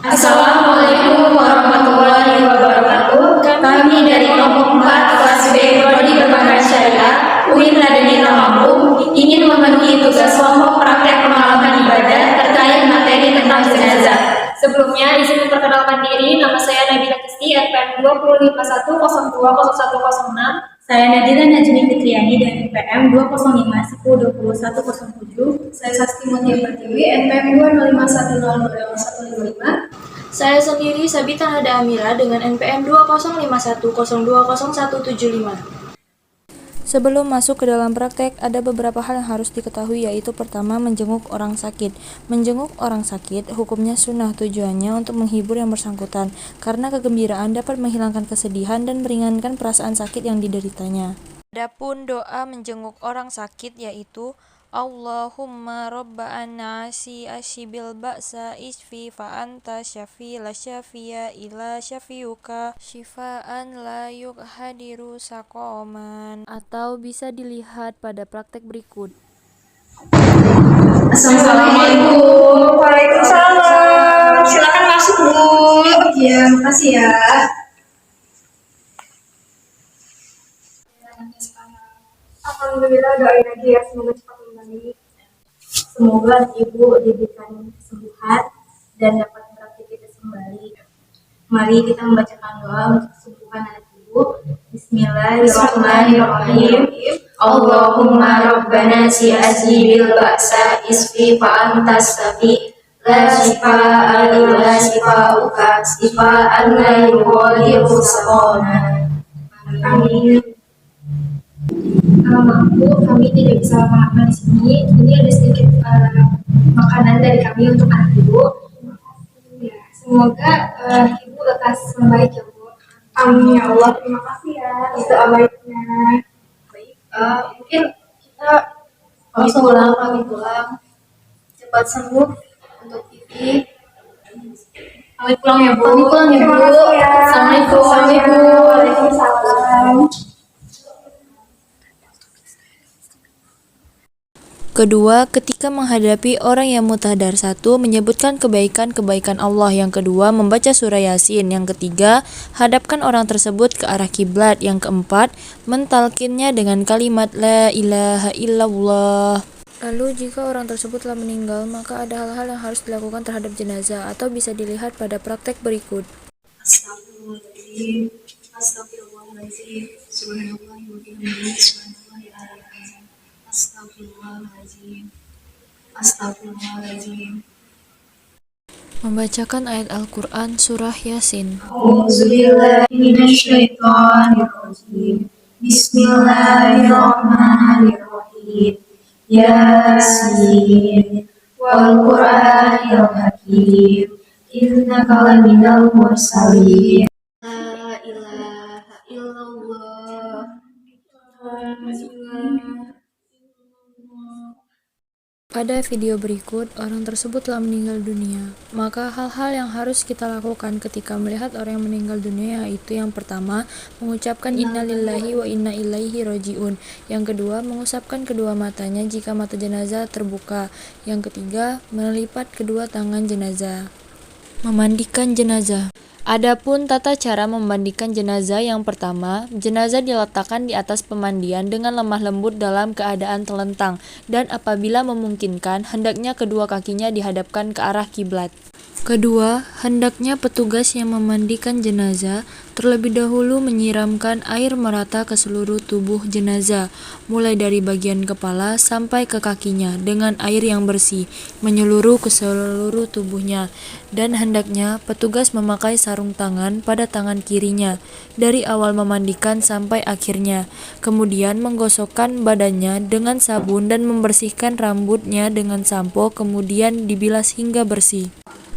Assalamualaikum warahmatullahi wabarakatuh. Kami dari kelompok 4 kelas B Prodi Perbankan Syariah UIN Radenita Lampung ingin memenuhi tugas kelompok praktek pengalaman ibadah terkait materi tentang jenazah. Sebelumnya, izin memperkenalkan diri, nama saya Nabila Kisti, NPM 251020106. Saya Nadira Najmi Fitriani dari NPM 205102107. Saya Sasti Mutia Pertiwi, NPM 205102015. Saya sendiri Sabita Nada Amira dengan NPM 20510200175. Sebelum masuk ke dalam praktek, ada beberapa hal yang harus diketahui, yaitu pertama, menjenguk orang sakit. Menjenguk orang sakit, hukumnya sunnah, tujuannya untuk menghibur yang bersangkutan, karena kegembiraan dapat menghilangkan kesedihan dan meringankan perasaan sakit yang dideritanya. Adapun doa menjenguk orang sakit yaitu Allahumma robba an-nasi ashibil ba'sa isfi fa anta syafi la syafiya ila syafiyuka syifaan la yughadiru saqaman, atau bisa dilihat pada praktek berikut. Assalamualaikum. Waalaikumsalam. Silakan masuk, Bu. Iya, makasih ya. Alhamdulillah, doain aja ya, semoga cepat kembali. Semoga Ibu diberikan kesembuhan dan dapat beraktivitas kembali. Mari kita membacakan doa untuk kesembuhan anak Ibu. Bismillahirrahmanirrahim. Allahumma rabbana si azibil ba'sa isfi fa antas safi la shifaa illa shifauka shifaan la yughadiru saqama. Amin. Maaf Bu, kami tidak bisa makan di sini. Ini ada sedikit makanan dari kami untuk anak Ibu. Ya, semoga Ibu lekas membaik ya Bu. Amin ya Allah. Terima kasih ya. Doa baiknya. Baik, mungkin kita langsung pulang. Cepat sembuh untuk Ibu. Kami pulang ya Bu. Terima kasih ya. Assalamualaikum. Waalaikumsalam. Kedua, ketika menghadapi orang yang mutahar, satu, menyebutkan kebaikan-kebaikan Allah. Yang kedua, membaca surah Yasin. Yang ketiga, hadapkan orang tersebut ke arah kiblat. Yang keempat, mentalkinnya dengan kalimat La ilaha illallah. Lalu jika orang tersebut telah meninggal, maka ada hal-hal yang harus dilakukan terhadap jenazah, atau bisa dilihat pada praktek berikut. Astagfirullahaladzim. Astagfirullahaladzim. Subhanallah wa bihamdihi. Subhanallahil azim. Astagfirullahaladzim. Astagfirullahaladzim. Membacakan ayat Al-Quran Surah Yasin. A'udzubillahi minasyaitonirrajim. Bismillahirrahmanirrahim. Yasin wal Qur'anil hakim. Innaka laminal mursalin. La ilaha illallah. Pada video berikut, orang tersebut telah meninggal dunia. Maka hal-hal yang harus kita lakukan ketika melihat orang yang meninggal dunia yaitu yang pertama, mengucapkan innalillahi wa inna ilaihi rajiun. Yang kedua, mengusapkan kedua matanya jika mata jenazah terbuka. Yang ketiga, melipat kedua tangan jenazah. Memandikan jenazah. Adapun tata cara memandikan jenazah, yang pertama, jenazah diletakkan di atas pemandian dengan lemah lembut dalam keadaan telentang, dan apabila memungkinkan, hendaknya kedua kakinya dihadapkan ke arah kiblat. Kedua, hendaknya petugas yang memandikan jenazah terlebih dahulu menyiramkan air merata ke seluruh tubuh jenazah, mulai dari bagian kepala sampai ke kakinya dengan air yang bersih, menyeluruh ke seluruh tubuhnya. Dan hendaknya petugas memakai sarung tangan pada tangan kirinya, dari awal memandikan sampai akhirnya. Kemudian menggosokkan badannya dengan sabun dan membersihkan rambutnya dengan sampo, kemudian dibilas hingga bersih.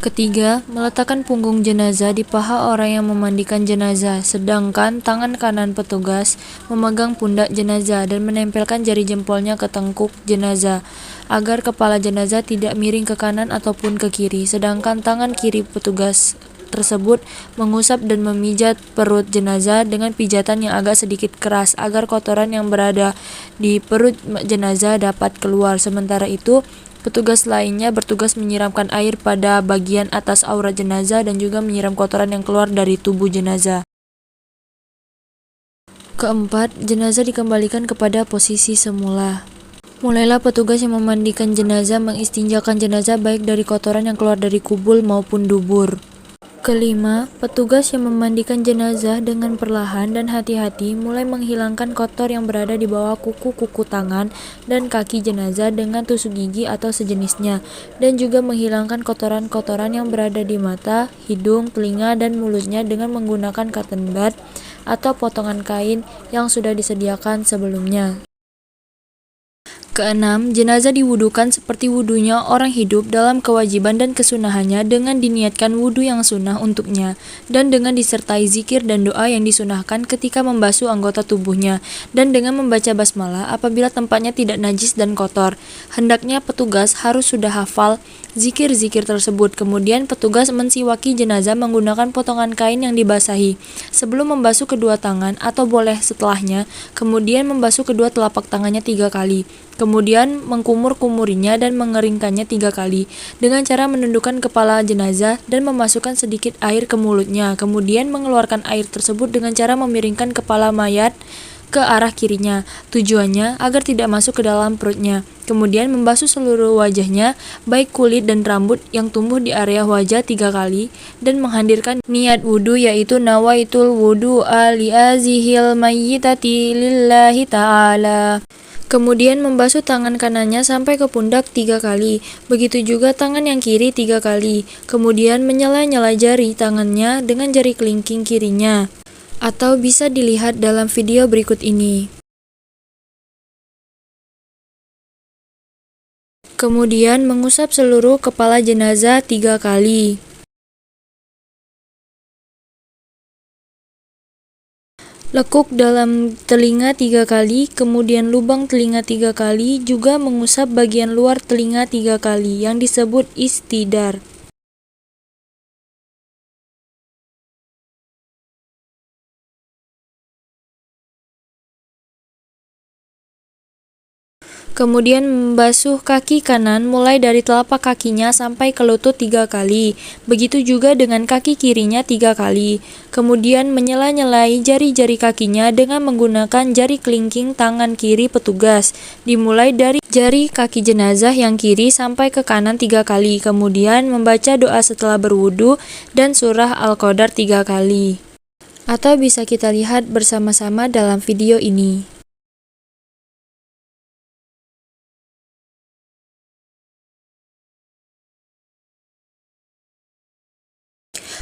Ketiga, meletakkan punggung jenazah di paha orang yang memandikan jenazah, sedangkan tangan kanan petugas memegang pundak jenazah dan menempelkan jari jempolnya ke tengkuk jenazah, agar kepala jenazah tidak miring ke kanan ataupun ke kiri, sedangkan tangan kiri petugas tersebut mengusap dan memijat perut jenazah dengan pijatan yang agak sedikit keras, agar kotoran yang berada di perut jenazah dapat keluar. Sementara itu, Petugas lainnya bertugas menyiramkan air pada bagian atas aurat jenazah dan juga menyiram kotoran yang keluar dari tubuh jenazah. Keempat, jenazah dikembalikan kepada posisi semula. Mulailah petugas yang memandikan jenazah mengistinjakan jenazah baik dari kotoran yang keluar dari kubul maupun dubur. Kelima, petugas yang memandikan jenazah dengan perlahan dan hati-hati mulai menghilangkan kotor yang berada di bawah kuku-kuku tangan dan kaki jenazah dengan tusuk gigi atau sejenisnya, dan juga menghilangkan kotoran-kotoran yang berada di mata, hidung, telinga, dan mulutnya dengan menggunakan cotton bud atau potongan kain yang sudah disediakan sebelumnya. Keenam, jenazah diwudukan seperti wudunya orang hidup dalam kewajiban dan kesunahannya dengan diniatkan wudu yang sunnah untuknya dan dengan disertai zikir dan doa yang disunahkan ketika membasuh anggota tubuhnya dan dengan membaca basmalah apabila tempatnya tidak najis dan kotor. Hendaknya petugas harus sudah hafal zikir-zikir tersebut. Kemudian petugas mensiwaki jenazah menggunakan potongan kain yang dibasahi sebelum membasuh kedua tangan atau boleh setelahnya, kemudian membasuh kedua telapak tangannya 3 kali. Kemudian mengkumur-kumurinya dan mengeringkannya 3 kali dengan cara menundukkan kepala jenazah dan memasukkan sedikit air ke mulutnya. Kemudian mengeluarkan air tersebut dengan cara memiringkan kepala mayat ke arah kirinya. Tujuannya agar tidak masuk ke dalam perutnya. Kemudian membasuh seluruh wajahnya, baik kulit dan rambut yang tumbuh di area wajah 3 kali dan menghadirkan niat wudu yaitu nawaitul wudu'a li'azihil mayyitati lillahi ta'ala. Kemudian membasuh tangan kanannya sampai ke pundak 3 kali, begitu juga tangan yang kiri 3 kali. Kemudian menyela-nyela jari tangannya dengan jari kelingking kirinya, atau bisa dilihat dalam video berikut ini. Kemudian mengusap seluruh kepala jenazah 3 kali. Lekuk dalam telinga 3 kali, kemudian lubang telinga 3 kali, juga mengusap bagian luar telinga 3 kali, yang disebut istidar. Kemudian membasuh kaki kanan mulai dari telapak kakinya sampai ke lutut 3 kali. Begitu juga dengan kaki kirinya 3 kali. Kemudian menyela-nyelai jari-jari kakinya dengan menggunakan jari kelingking tangan kiri petugas. Dimulai dari jari kaki jenazah yang kiri sampai ke kanan 3 kali. Kemudian membaca doa setelah berwudu dan surah Al-Qadar 3 kali. Atau bisa kita lihat bersama-sama dalam video ini.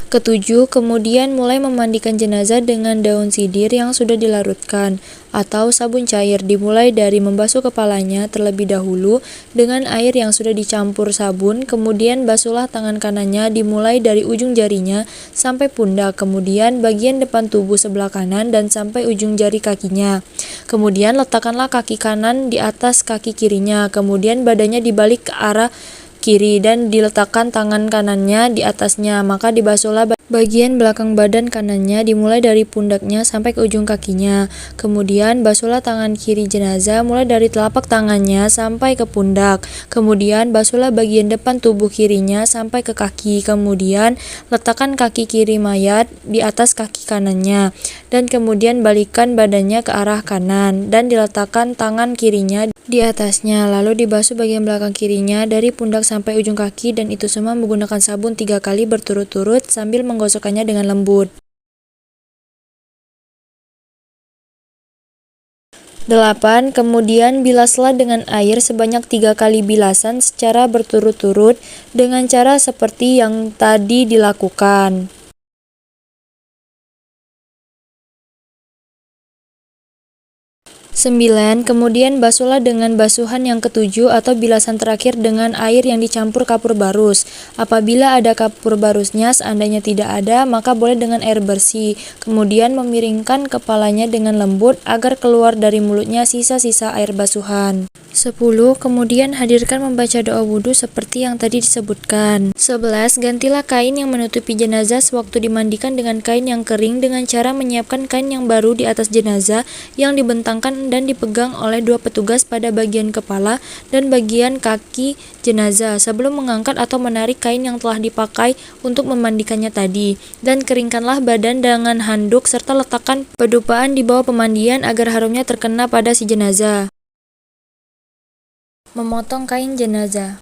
Ketujuh, kemudian mulai memandikan jenazah dengan daun sidir yang sudah dilarutkan atau sabun cair. Dimulai dari membasuh kepalanya terlebih dahulu dengan air yang sudah dicampur sabun, kemudian basuhlah tangan kanannya dimulai dari ujung jarinya sampai pundak, kemudian bagian depan tubuh sebelah kanan dan sampai ujung jari kakinya. Kemudian letakkanlah kaki kanan di atas kaki kirinya, kemudian badannya dibalik ke arah kiri dan diletakkan tangan kanannya di atasnya, maka dibasuhlah bagian belakang badan kanannya dimulai dari pundaknya sampai ke ujung kakinya. Kemudian basuhlah tangan kiri jenazah mulai dari telapak tangannya sampai ke pundak. Kemudian basuhlah bagian depan tubuh kirinya sampai ke kaki. Kemudian letakkan kaki kiri mayat di atas kaki kanannya dan kemudian balikkan badannya ke arah kanan dan diletakkan tangan kirinya di atasnya, lalu dibasuh bagian belakang kirinya dari pundak sampai ujung kaki, dan itu semua menggunakan sabun 3 kali berturut-turut sambil menggosokkannya dengan lembut. 8. Kemudian bilaslah dengan air sebanyak 3 kali bilasan secara berturut-turut dengan cara seperti yang tadi dilakukan. 9. Kemudian basuhlah dengan basuhan yang ketujuh atau bilasan terakhir dengan air yang dicampur kapur barus. Apabila ada kapur barusnya, seandainya tidak ada, maka boleh dengan air bersih. Kemudian memiringkan kepalanya dengan lembut agar keluar dari mulutnya sisa-sisa air basuhan. 10. Kemudian hadirkan membaca doa wudhu seperti yang tadi disebutkan. 11. Gantilah kain yang menutupi jenazah sewaktu dimandikan dengan kain yang kering dengan cara menyiapkan kain yang baru di atas jenazah yang dibentangkan kafan dan dipegang oleh 2 petugas pada bagian kepala dan bagian kaki jenazah sebelum mengangkat atau menarik kain yang telah dipakai untuk memandikannya tadi, dan keringkanlah badan dengan handuk serta letakkan pedupaan di bawah pemandian agar harumnya terkena pada si jenazah. Memotong kain jenazah.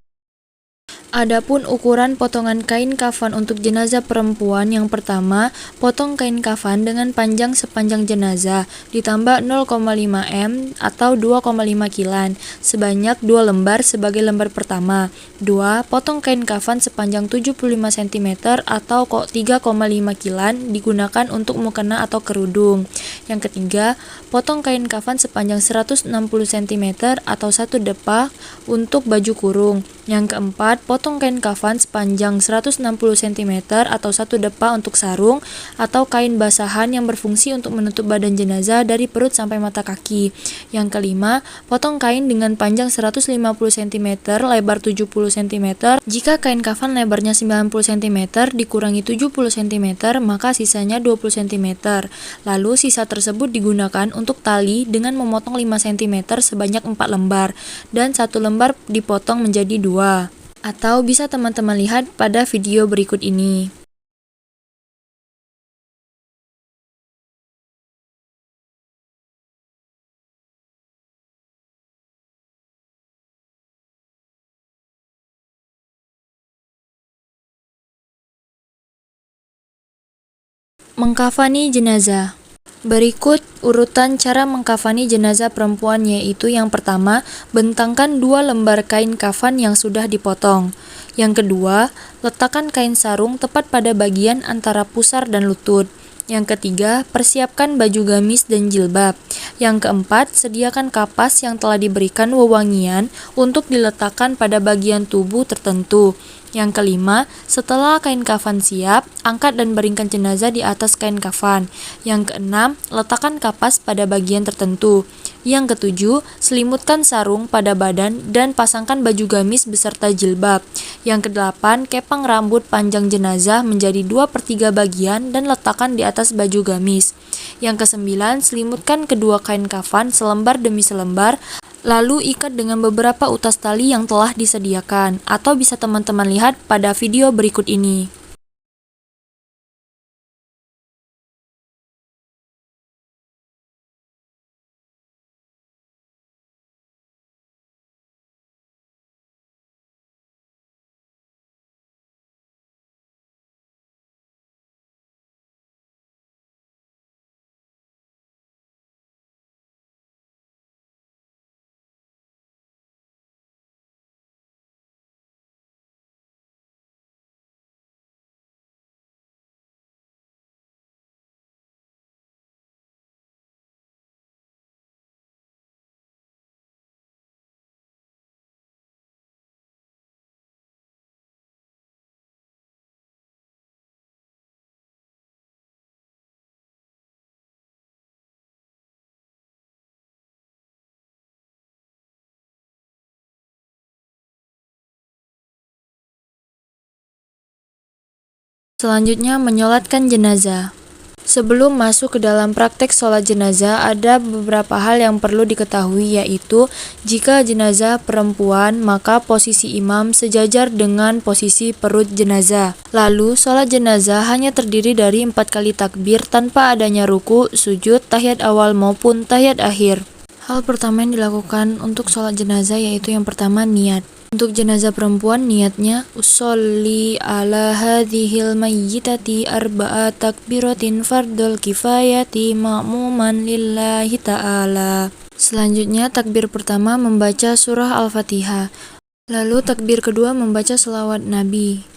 Adapun ukuran potongan kain kafan untuk jenazah perempuan, yang pertama, potong kain kafan dengan panjang sepanjang jenazah, ditambah 0,5 m atau 2,5 kilan, sebanyak 2 lembar sebagai lembar pertama. 2. Potong kain kafan sepanjang 75 cm atau 3,5 kilan digunakan untuk mukena atau kerudung. Yang ketiga, potong kain kafan sepanjang 160 cm atau 1 depa untuk baju kurung. Yang keempat, potong kain kafan sepanjang 160 cm atau 1 depa untuk sarung atau kain basahan yang berfungsi untuk menutup badan jenazah dari perut sampai mata kaki. Yang kelima, potong kain dengan panjang 150 cm, lebar 70 cm. Jika kain kafan lebarnya 90 cm dikurangi 70 cm, maka sisanya 20 cm. Lalu sisa tersebut digunakan untuk tali dengan memotong 5 cm sebanyak 4 lembar dan 1 lembar dipotong menjadi 2. Atau bisa teman-teman lihat pada video berikut ini. Mengkafani jenazah. Berikut urutan cara mengkafani jenazah perempuan, yaitu yang pertama, bentangkan 2 lembar kain kafan yang sudah dipotong. Yang kedua, letakkan kain sarung tepat pada bagian antara pusar dan lutut. Yang ketiga, persiapkan baju gamis dan jilbab. Yang keempat, sediakan kapas yang telah diberikan wewangian untuk diletakkan pada bagian tubuh tertentu. Yang kelima, setelah kain kafan siap, angkat dan baringkan jenazah di atas kain kafan. Yang keenam, letakkan kapas pada bagian tertentu. Yang ketujuh, selimutkan sarung pada badan dan pasangkan baju gamis beserta jilbab. Yang kedelapan, kepang rambut panjang jenazah menjadi 2/3 bagian dan letakkan di atas baju gamis. Yang kesembilan, selimutkan kedua kain kafan selembar demi selembar, lalu ikat dengan beberapa utas tali yang telah disediakan, atau bisa teman-teman lihat pada video berikut ini. Selanjutnya, menyolatkan jenazah. Sebelum masuk ke dalam praktek sholat jenazah, ada beberapa hal yang perlu diketahui, yaitu jika jenazah perempuan, maka posisi imam sejajar dengan posisi perut jenazah. Lalu, sholat jenazah hanya terdiri dari 4 kali takbir tanpa adanya ruku, sujud, tahiyat awal maupun tahiyat akhir. Hal pertama yang dilakukan untuk sholat jenazah yaitu yang pertama, niat. Untuk jenazah perempuan, niatnya usolli ala hadhil mayyitati arba'a takbiratin fardul kifayati ma'muman lillahi ta'ala. Selanjutnya, takbir pertama membaca surah Al-Fatihah. Lalu takbir kedua membaca selawat Nabi.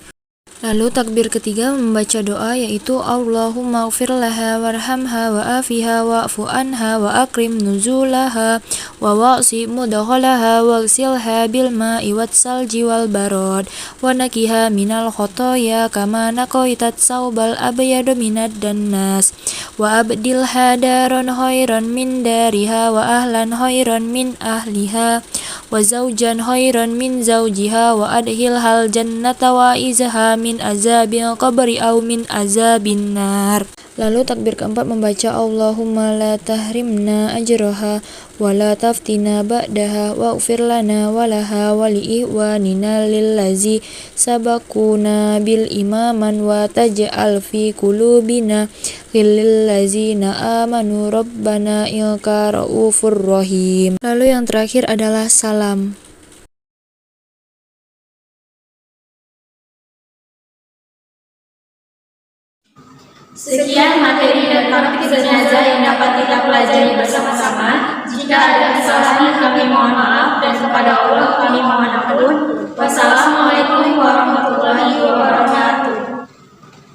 Lalu takbir ketiga membaca doa, yaitu Allahumma ighfir laha warhamha wa afiha wa'fu anha wa akrim nuzulaha wa wa'si mudkhalaha waghsilha bil ma'i wassalji wal barad wa nakiha minal khotoya kama naqaitat saubal abyadu minad dannas wa abdilha daron khairan min dariha wa ahlan khairan min ahliha wa zawjan khairan min zawjiha wa adhilhal jannata wa izha min min azabil qabri aw min azabin nar. Lalu takbir keempat membaca Allahumma la tahrimna ajraha wa la taftina ba'daha waghfir lana walaha wa li ihwanina lillazi sabaquna bil imaman wa taj'al fi qulubina ghillal ladzina amanu rabbana innaka ra'ufur rahim. Lalu yang terakhir adalah salam. Sekian materi dan praktik jenazah yang dapat kita pelajari bersama-sama. Jika ada kesalahan kami mohon maaf dan kepada Allah kami mohon ampun. Wassalamualaikum